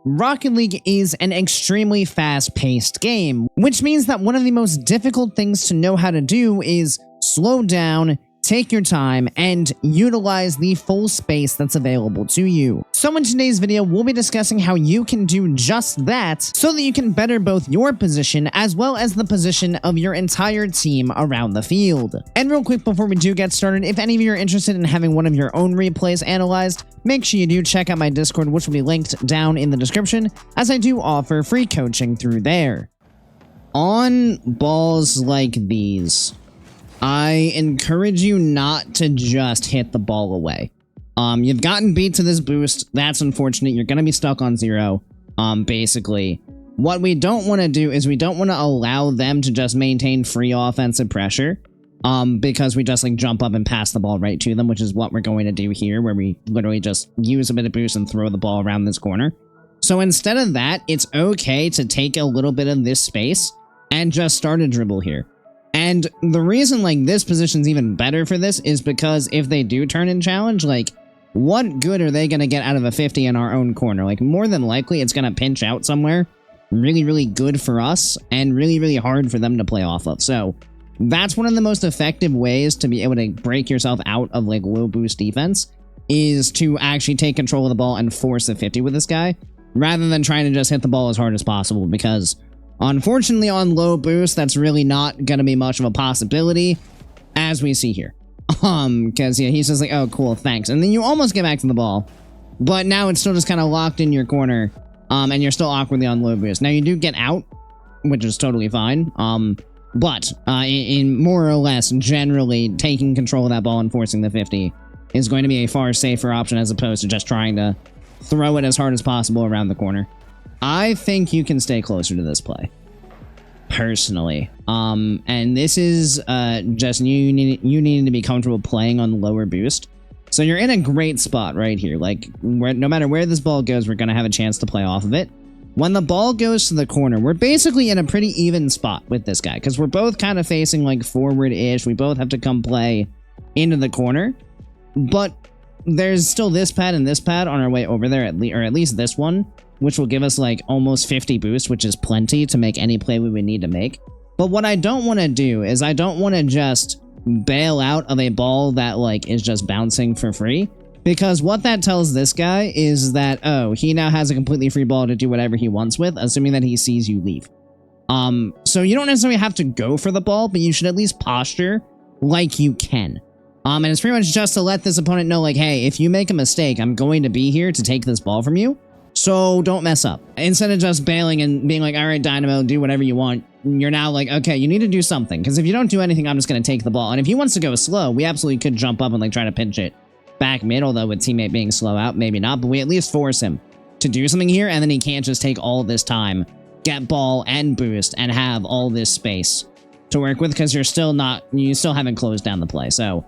Rocket League is an extremely fast-paced game, which means that one of the most difficult things to know how to do is slow down, take your time, and utilize the full space that's available to you. So in today's video, we'll be discussing how you can do just that so that you can better both your position as well as the position of your entire team around the field. And real quick before we do get started, if any of you are interested in having one of your own replays analyzed, make sure you do check out my Discord, which will be linked down in the description, as I do offer free coaching through there. On balls like these, I encourage you not to just hit the ball away. You've gotten beat to this boost. That's unfortunate. You're going to be stuck on 0, basically. What we don't want to do is we don't want to allow them to just maintain free offensive pressure, because we just, like, jump up and pass the ball right to them, which is what we're going to do here, where we literally just use a bit of boost and throw the ball around this corner. So instead of that, it's okay to take a little bit of this space and just start a dribble here. And the reason, like, this position's even better for this is because if they do turn in challenge, like, what good are they going to get out of a 50 in our own corner? Like, more than likely, it's going to pinch out somewhere really, really good for us and really, really hard for them to play off of. So that's one of the most effective ways to be able to break yourself out of, like, low boost defense, is to actually take control of the ball and force a 50 with this guy, rather than trying to just hit the ball as hard as possible, because unfortunately, on low boost, that's really not going to be much of a possibility, as we see here. Because, yeah, he's just like, oh, cool, thanks. And then you almost get back to the ball, but now it's still just kind of locked in your corner, and you're still awkwardly on low boost. Now, you do get out, which is totally fine, but in more or less, generally, taking control of that ball and forcing the 50 is going to be a far safer option as opposed to just trying to throw it as hard as possible around the corner. I think you can stay closer to this play, personally. And this is just you needing to be comfortable playing on the lower boost. So you're in a great spot right here. Like, no matter where this ball goes, we're going to have a chance to play off of it. When the ball goes to the corner, we're basically in a pretty even spot with this guy, because we're both kind of facing, like, forward-ish. We both have to come play into the corner. But there's still this pad and this pad on our way over there, or at least this one, which will give us, like, almost 50 boost, which is plenty to make any play we would need to make. But what I don't want to do is I don't want to just bail out of a ball that, like, is just bouncing for free, because what that tells this guy is that, oh, he now has a completely free ball to do whatever he wants with, assuming that he sees you leave. So you don't necessarily have to go for the ball, but you should at least posture like you can. And it's pretty much just to let this opponent know, like, hey, if you make a mistake, I'm going to be here to take this ball from you. So don't mess up. Instead of just bailing and being like, all right, Dynamo, do whatever you want, you're now like, okay, you need to do something. Because if you don't do anything, I'm just going to take the ball. And if he wants to go slow, we absolutely could jump up and, like, try to pinch it back mid, although with teammate being slow out, maybe not. But we at least force him to do something here, and then he can't just take all this time, get ball and boost, and have all this space to work with, because you still haven't closed down the play. So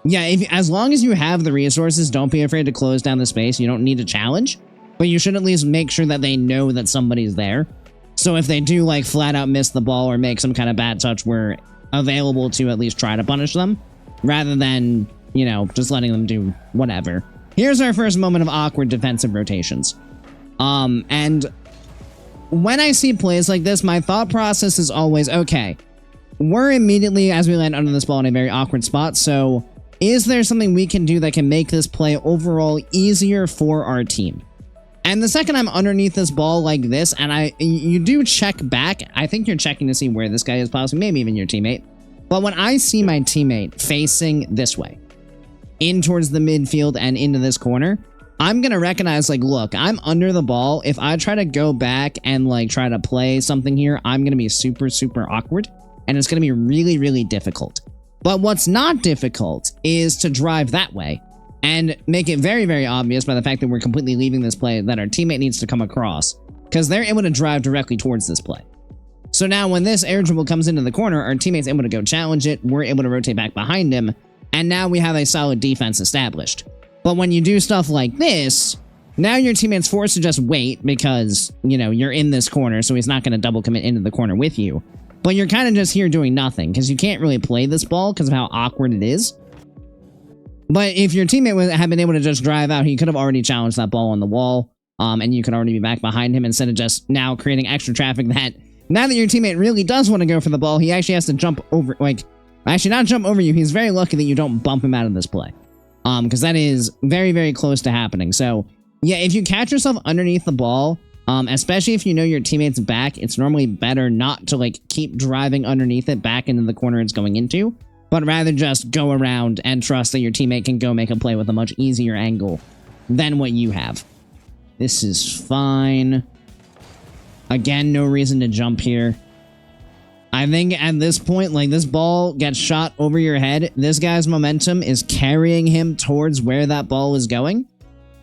yeah, as long as you have the resources, don't be afraid to close down the space. You don't need to challenge, but you should at least make sure that they know that somebody's there. So if they do, like, flat out miss the ball or make some kind of bad touch, we're available to at least try to punish them, rather than, you know, just letting them do whatever. Here's our first moment of awkward defensive rotations. And when I see plays like this, my thought process is always, okay, we're immediately, as we land under this ball, in a very awkward spot, so is there something we can do that can make this play overall easier for our team? And the second I'm underneath this ball like this, and you do check back, I think you're checking to see where this guy is, possibly, maybe even your teammate. But when I see my teammate facing this way, in towards the midfield and into this corner, I'm going to recognize, like, look, I'm under the ball. If I try to go back and, like, try to play something here, I'm going to be super, super awkward, and it's going to be really, really difficult. But what's not difficult is to drive that way and make it very, very obvious by the fact that we're completely leaving this play that our teammate needs to come across, because they're able to drive directly towards this play. So now when this air dribble comes into the corner, our teammate's able to go challenge it, we're able to rotate back behind him, and now we have a solid defense established. But when you do stuff like this, now your teammate's forced to just wait because, you know, you're in this corner, so he's not going to double commit into the corner with you. But you're kind of just here doing nothing, because you can't really play this ball because of how awkward it is. But if your teammate had been able to just drive out, he could have already challenged that ball on the wall. and you could already be back behind him instead of just now creating extra traffic that now that your teammate really does want to go for the ball, he actually has to jump over, like, actually not jump over you. He's very lucky that you don't bump him out of this play. Because that is very, very close to happening. So, yeah, if you catch yourself underneath the ball, especially if you know your teammate's back, it's normally better not to, like, keep driving underneath it back into the corner it's going into, but rather just go around and trust that your teammate can go make a play with a much easier angle than what you have. This is fine. Again, no reason to jump here. I think at this point, like, this ball gets shot over your head. This guy's momentum is carrying him towards where that ball is going.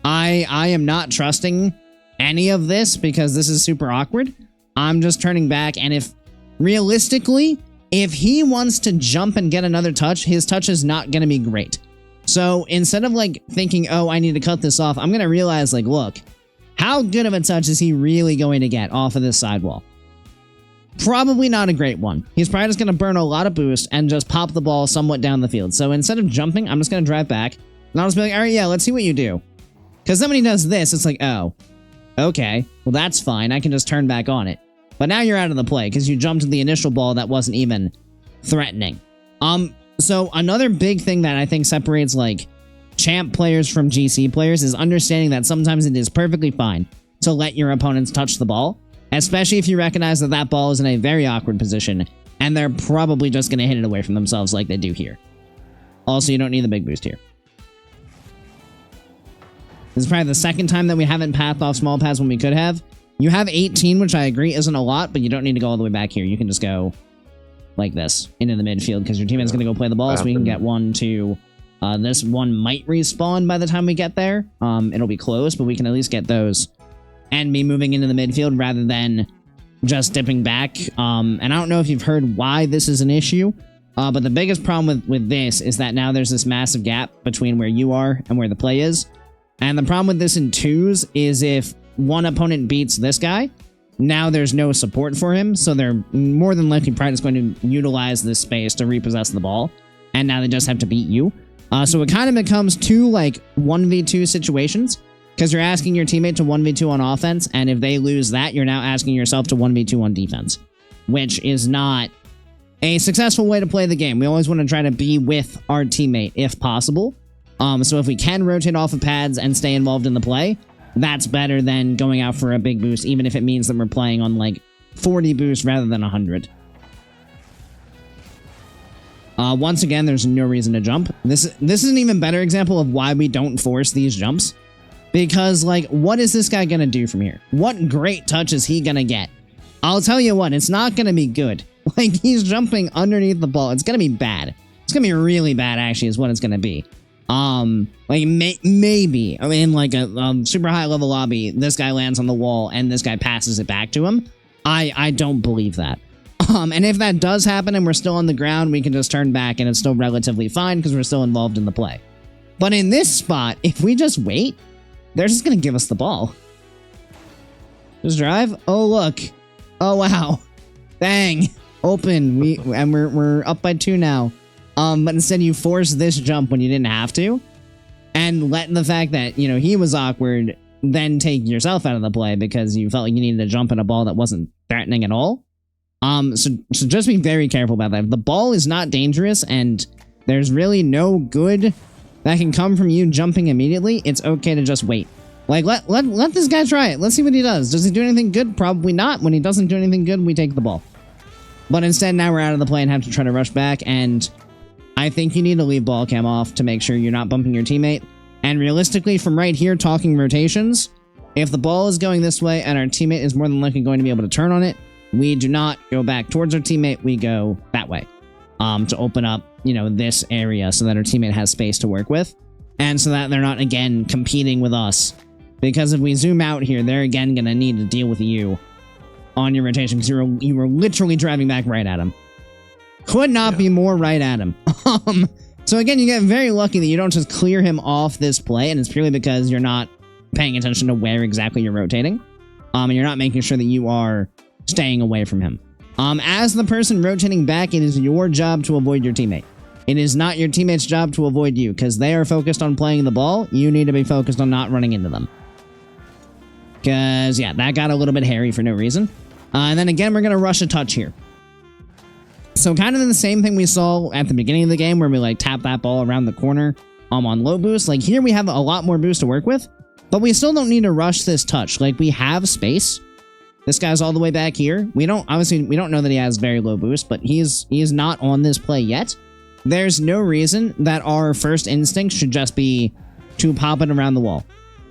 I am not trusting any of this because this is super awkward. I'm just turning back, and if realistically, if he wants to jump and get another touch, his touch is not going to be great. So instead of, like, thinking, oh, I need to cut this off, I'm going to realize, like, look, how good of a touch is he really going to get off of this sidewall? Probably not a great one. He's probably just going to burn a lot of boost and just pop the ball somewhat down the field. So instead of jumping, I'm just going to drive back. And I'll just be like, all right, yeah, let's see what you do. Because then when he does this, it's like, oh, okay, well, that's fine. I can just turn back on it. But now you're out of the play because you jumped to the initial ball that wasn't even threatening. So another big thing that I think separates, like, champ players from GC players is understanding that sometimes it is perfectly fine to let your opponents touch the ball. Especially if you recognize that that ball is in a very awkward position, and they're probably just going to hit it away from themselves like they do here. Also, you don't need the big boost here. This is probably the second time that we haven't pathed off small paths when we could have. You have 18, which I agree isn't a lot, but you don't need to go all the way back here. You can just go like this, into the midfield, because your teammate's going to go play the ball, so we can get one to... this one might respawn by the time we get there. It'll be close, but we can at least get those and be moving into the midfield rather than just dipping back. And I don't know if you've heard why this is an issue, but the biggest problem with this is that now there's this massive gap between where you are and where the play is. And the problem with this in twos is if one opponent beats this guy, now there's no support for him, so they're more than likely probably just going to utilize this space to repossess the ball, and now they just have to beat you. So it kind of becomes two, like, 1v2 situations, because you're asking your teammate to 1v2 on offense, and if they lose that, you're now asking yourself to 1v2 on defense, which is not a successful way to play the game. We always want to try to be with our teammate, if possible. So if we can rotate off of pads and stay involved in the play, that's better than going out for a big boost, even if it means that we're playing on, like, 40 boost rather than 100. Once again, there's no reason to jump. This is an even better example of why we don't force these jumps. Because, like, what is this guy gonna do from here? What great touch is he gonna get? I'll tell you what, it's not gonna be good. Like, he's jumping underneath the ball. It's gonna be bad. It's gonna be really bad, actually, is what it's gonna be. Like, maybe, I mean, like a super high level lobby, this guy lands on the wall and this guy passes it back to him. I don't believe that. And if that does happen and we're still on the ground, we can just turn back and it's still relatively fine because we're still involved in the play. But in this spot, if we just wait, they're just going to give us the ball. Just drive. Oh, look. Oh, wow. Dang. Open. We're up by 2 now. But instead you force this jump when you didn't have to. And letting the fact that, you know, he was awkward, then take yourself out of the play because you felt like you needed to jump in a ball that wasn't threatening at all. So just be very careful about that. If the ball is not dangerous and there's really no good that can come from you jumping immediately, it's okay to just wait. Like, let this guy try it. Let's see what he does. Does he do anything good? Probably not. When he doesn't do anything good, we take the ball. But instead, now we're out of the play and have to try to rush back, and I think you need to leave ball cam off to make sure you're not bumping your teammate. And realistically, from right here, talking rotations, if the ball is going this way and our teammate is more than likely going to be able to turn on it, we do not go back towards our teammate, we go that way. To open up, you know, this area so that our teammate has space to work with. And so that they're not, again, competing with us. Because if we zoom out here, they're again going to need to deal with you on your rotation because you were literally driving back right at him. Could not be more right at him. So again, you get very lucky that you don't just clear him off this play, and it's purely because you're not paying attention to where exactly you're rotating. And you're not making sure that you are staying away from him. As the person rotating back, it is your job to avoid your teammate. It is not your teammate's job to avoid you, because they are focused on playing the ball. You need to be focused on not running into them. Because, yeah, that got a little bit hairy for no reason. And then again, we're going to rush a touch here. So kind of the same thing we saw at the beginning of the game where we like tap that ball around the corner on low boost. Like here we have a lot more boost to work with, but we still don't need to rush this touch. Like we have space. This guy's all the way back here. Obviously we don't know that he has very low boost, but he is not on this play yet. There's no reason that our first instinct should just be to pop it around the wall.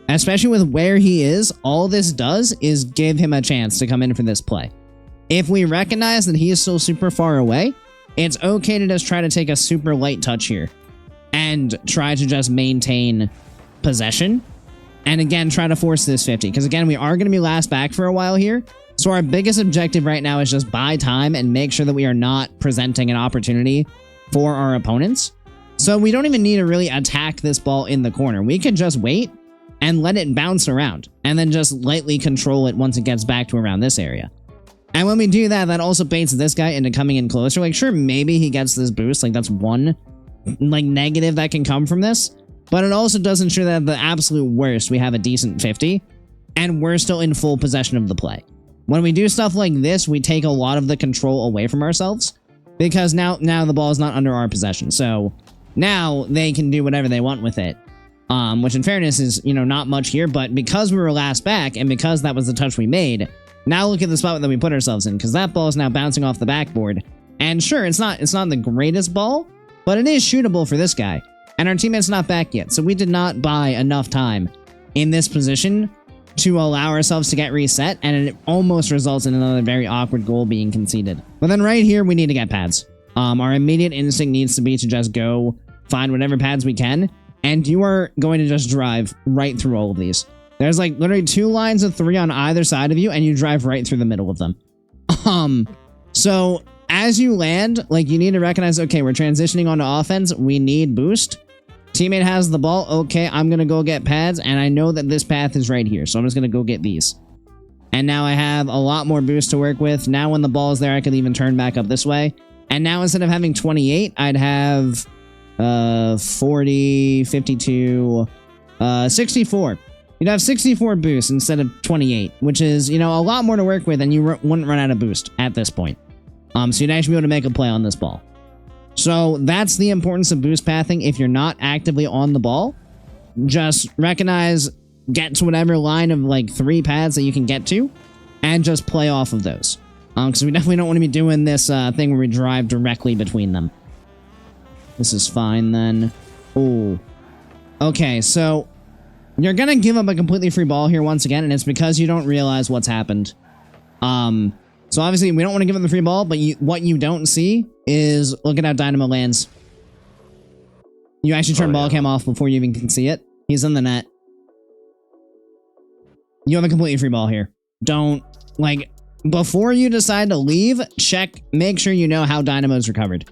Especially with where he is, all this does is give him a chance to come in for this play. If we recognize that he is still super far away, it's okay to just try to take a super light touch here and try to just maintain possession. And again, try to force this 50. Because again, we are going to be last back for a while here. So our biggest objective right now is just buy time and make sure that we are not presenting an opportunity for our opponents. So we don't even need to really attack this ball in the corner. We can just wait and let it bounce around and then just lightly control it once it gets back to around this area. And when we do that, that also baits this guy into coming in closer. Like, sure, maybe he gets this boost. Like, that's one, like, negative that can come from this. But it also does ensure that at the absolute worst, we have a decent 50. And we're still in full possession of the play. When we do stuff like this, we take a lot of the control away from ourselves. Because now the ball is not under our possession. So, now they can do whatever they want with it. Which, in fairness, is, you know, not much here. But because we were last back, and because that was the touch we made... Now look at the spot that we put ourselves in, because that ball is now bouncing off the backboard. And sure, it's not the greatest ball, but it is shootable for this guy. And our teammate's not back yet, so we did not buy enough time in this position to allow ourselves to get reset, and it almost results in another very awkward goal being conceded. But then right here, we need to get pads. Our immediate instinct needs to be to just go find whatever pads we can, and you are going to just drive right through all of these. There's like literally 2 lines of 3 on either side of you, and you drive right through the middle of them. So as you land, like you need to recognize, okay, we're transitioning onto offense. We need boost. Teammate has the ball. Okay, I'm going to go get pads, and I know that this path is right here, so I'm just going to go get these. And now I have a lot more boost to work with. Now when the ball is there, I can even turn back up this way. And now instead of having 28, I'd have 40, 52, 64. You'd have 64 boosts instead of 28, which is, you know, a lot more to work with, and you wouldn't run out of boost at this point. So you'd actually be able to make a play on this ball. So that's the importance of boost pathing. If you're not actively on the ball, just recognize, get to whatever line of like 3 pads that you can get to, and just play off of those. Because we definitely don't want to be doing this thing where we drive directly between them. This is fine then. Ooh. Okay, so... You're going to give up a completely free ball here once again, and it's because you don't realize what's happened. So obviously, we don't want to give up the free ball, but what you don't see is, look at how Dynamo lands. You actually turn ball cam off before you even can see it. He's in the net. You have a completely free ball here. Don't, like, before you decide to leave, make sure you know how Dynamo's recovered.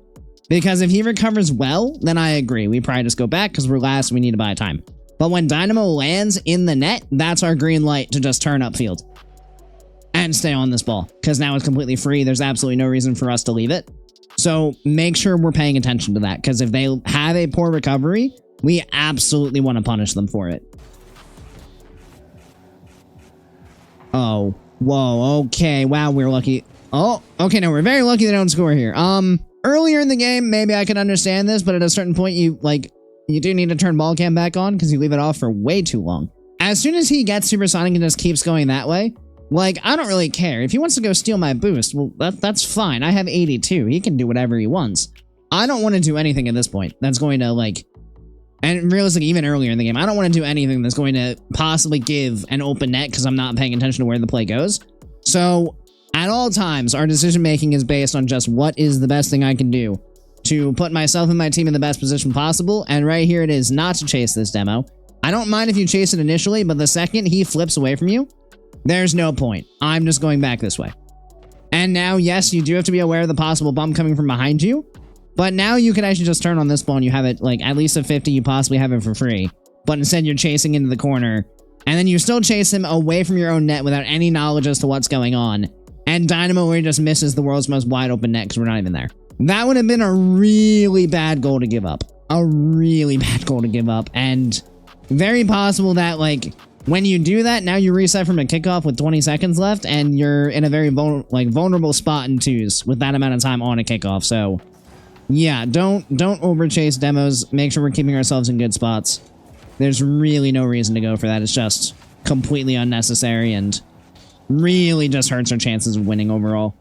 Because if he recovers well, then I agree. We probably just go back because we're last and we need to buy time. But when Dynamo lands in the net, that's our green light to just turn upfield and stay on this ball. Because now it's completely free. There's absolutely no reason for us to leave it. So make sure we're paying attention to that. Because if they have a poor recovery, we absolutely want to punish them for it. Oh, whoa, okay. Wow, we're lucky. Oh, okay, no, we're very lucky they don't score here. Earlier in the game, maybe I could understand this, but at a certain point, you do need to turn ball cam back on because you leave it off for way too long. As soon as he gets supersonic and just keeps going that way, like, I don't really care. If he wants to go steal my boost, well, that's fine. I have 82. He can do whatever he wants. I don't want to do anything at this point that's going to, like... And realistically, even earlier in the game, I don't want to do anything that's going to possibly give an open net because I'm not paying attention to where the play goes. So, at all times, our decision-making is based on just what is the best thing I can do to put myself and my team in the best position possible, and right here it is not to chase this demo. I don't mind if you chase it initially, but the second he flips away from you, there's no point. I'm just going back this way. And now, yes, you do have to be aware of the possible bump coming from behind you, but now you can actually just turn on this ball and you have it, like, at least a 50, you possibly have it for free, but instead you're chasing into the corner, and then you still chase him away from your own net without any knowledge as to what's going on, and Dynamo really just misses the world's most wide open net because we're not even there. That would have been a really bad goal to give up. A really bad goal to give up. And very possible that, like, When you do that, now you reset from a kickoff with 20 seconds left, and you're in a very vulnerable spot in twos with that amount of time on a kickoff. So, yeah, don't overchase demos. Make sure we're keeping ourselves in good spots. There's really no reason to go for that. It's just completely unnecessary and really just hurts our chances of winning overall.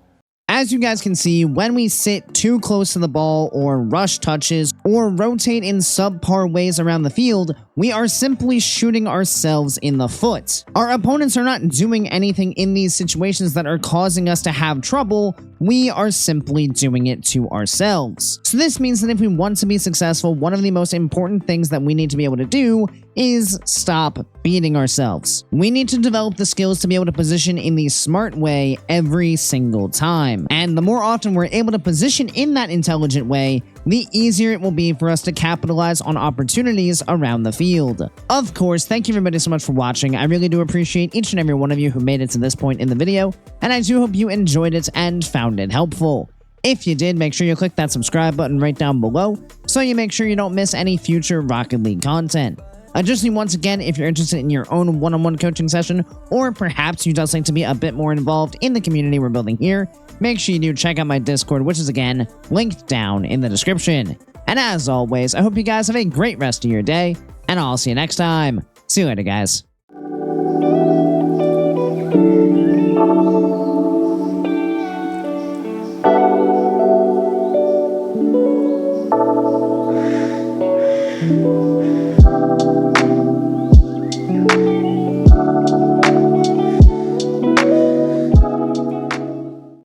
As you guys can see, when we sit too close to the ball or rush touches or rotate in subpar ways around the field, we are simply shooting ourselves in the foot. Our opponents are not doing anything in these situations that are causing us to have trouble. We are simply doing it to ourselves. So this means that if we want to be successful, one of the most important things that we need to be able to do is stop beating ourselves. We need to develop the skills to be able to position in the smart way every single time. And the more often we're able to position in that intelligent way, the easier it will be for us to capitalize on opportunities around the field. Of course, thank you everybody so much for watching. I really do appreciate each and every one of you who made it to this point in the video, and I do hope you enjoyed it and found it helpful. If you did, make sure you click that subscribe button right down below so you make sure you don't miss any future Rocket League content. Additionally, once again, if you're interested in your own one-on-one coaching session, or perhaps you'd just like to be a bit more involved in the community we're building here, make sure you do check out my Discord, which is again linked down in the description. And as always, I hope you guys have a great rest of your day, and I'll see you next time. See you later, guys.